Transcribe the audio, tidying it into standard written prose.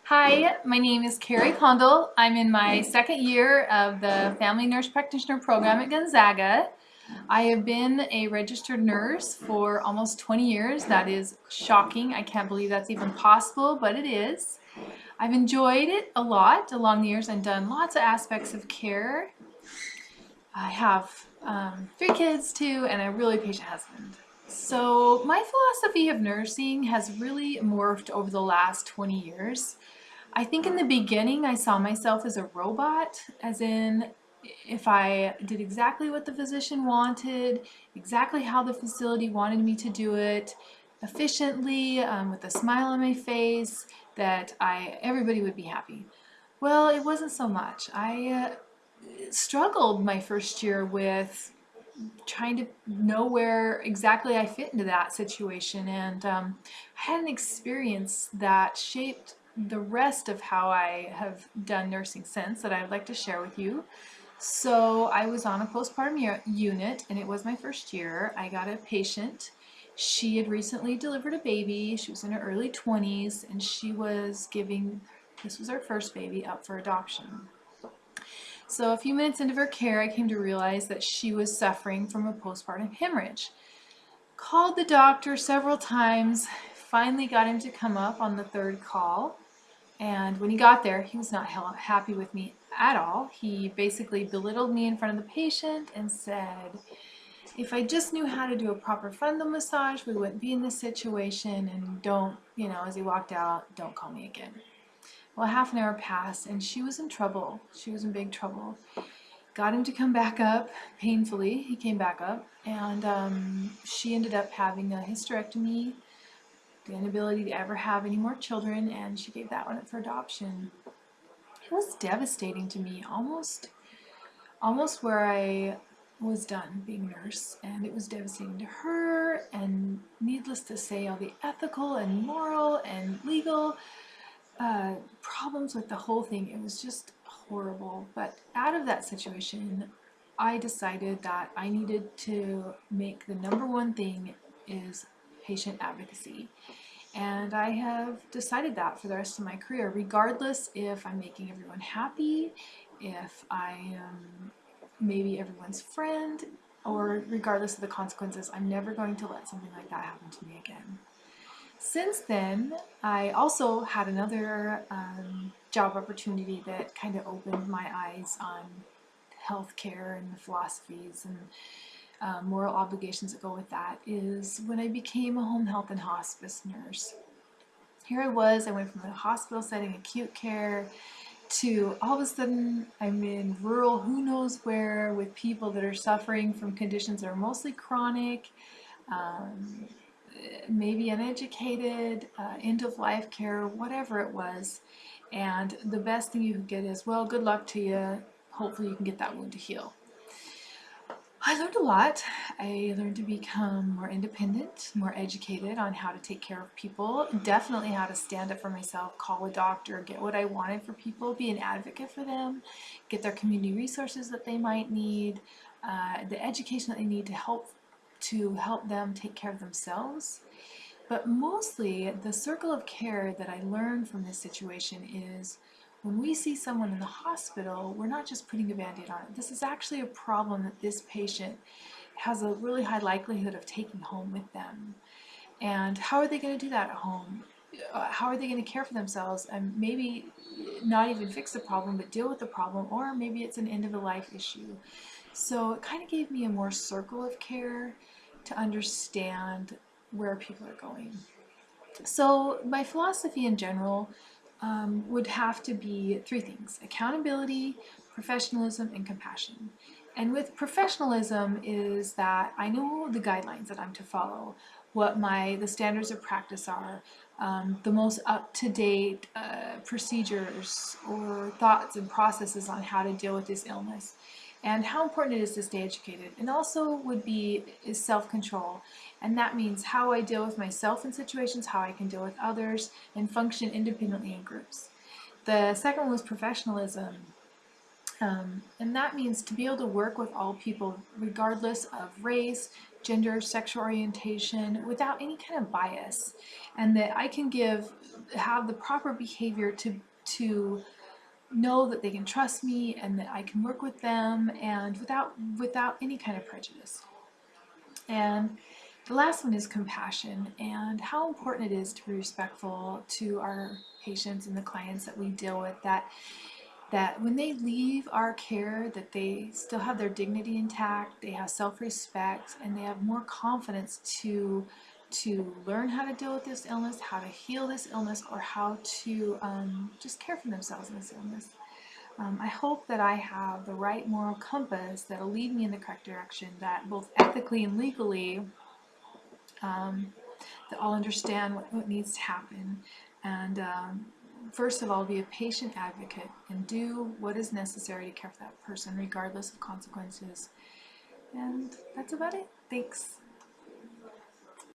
Hi, my name is Karrie Kondel. I'm in my second year of the Family Nurse Practitioner program at Gonzaga. I have been a registered nurse for almost 20 years. That is shocking. I can't believe that's even possible, but it is. I've enjoyed it a lot along the years and done lots of aspects of care. I have 3 kids too, and a really patient husband. So my philosophy of nursing has really morphed over the last 20 years. I think in the beginning I saw myself as a robot, as in if I did exactly what the physician wanted, exactly how the facility wanted me to do it, efficiently, with a smile on my face, that everybody would be happy. Well, it wasn't so much. I struggled my first year with trying to know where exactly I fit into that situation, and I had an experience that shaped the rest of how I have done nursing since that I'd like to share with you. So I was on a postpartum unit, and it was my first year. I got a patient. She had recently delivered a baby. She was in her early 20s, and she was giving, this was her first baby, up for adoption. So a few minutes into her care, I came to realize that she was suffering from a postpartum hemorrhage. Called the doctor several times, finally got him to come up on the third call. And when he got there, he was not happy with me at all. He basically belittled me in front of the patient and said, if I just knew how to do a proper fundal massage, we wouldn't be in this situation, and don't, as he walked out, don't call me again. Well, half an hour passed and she was in trouble. She was in big trouble. Got him to come back up painfully. He came back up, and she ended up having a hysterectomy, the inability to ever have any more children, and she gave that one up for adoption. It was devastating to me, almost where I was done being a nurse, and it was devastating to her, and needless to say, all the ethical and moral and legal problems with the whole thing. It was just horrible. But out of that situation, I decided that I needed to make the number one thing is patient advocacy. And I have decided that for the rest of my career, regardless if I'm making everyone happy, if I am maybe everyone's friend, or regardless of the consequences, I'm never going to let something like that happen to me again. Since then, I also had another job opportunity that kind of opened my eyes on healthcare and the philosophies and moral obligations that go with that, is when I became a home health and hospice nurse. Here I went from a hospital setting, acute care, to all of a sudden I'm in rural who knows where with people that are suffering from conditions that are mostly chronic, um, maybe uneducated, end of life care, whatever it was. And the best thing you could get is, well, good luck to you. Hopefully you can get that wound to heal. I learned a lot. I learned to become more independent, more educated on how to take care of people, definitely how to stand up for myself, call a doctor, get what I wanted for people, be an advocate for them, get their community resources that they might need, the education that they need to help them take care of themselves. But mostly, the circle of care that I learned from this situation is when we see someone in the hospital, we're not just putting a band-aid on it. This is actually a problem that this patient has a really high likelihood of taking home with them. And how are they going to do that at home? How are they going to care for themselves and maybe not even fix the problem, but deal with the problem, or maybe it's an end of a life issue. So it kind of gave me a more circle of care to understand where people are going. So my philosophy in general would have to be 3 things: accountability, professionalism, and compassion. And with professionalism is that I know the guidelines that I'm to follow, what the standards of practice are, the most up-to-date procedures or thoughts and processes on how to deal with this illness, and how important it is to stay educated. And also would be is self-control, and that means how I deal with myself in situations, how I can deal with others, and function independently in groups. The second one was professionalism, and that means to be able to work with all people regardless of race, gender, sexual orientation without any kind of bias, and that I can have the proper behavior to know that they can trust me and that I can work with them and without any kind of prejudice. And the last one is compassion, and how important it is to be respectful to our patients and the clients that we deal with, that when they leave our care, that they still have their dignity intact, they have self-respect, and they have more confidence to learn how to deal with this illness, how to heal this illness, or how to just care for themselves in this illness. I hope that I have the right moral compass that'll lead me in the correct direction, that both ethically and legally, that I'll understand what needs to happen, and first of all, be a patient advocate and do what is necessary to care for that person regardless of consequences. And that's about it. Thanks.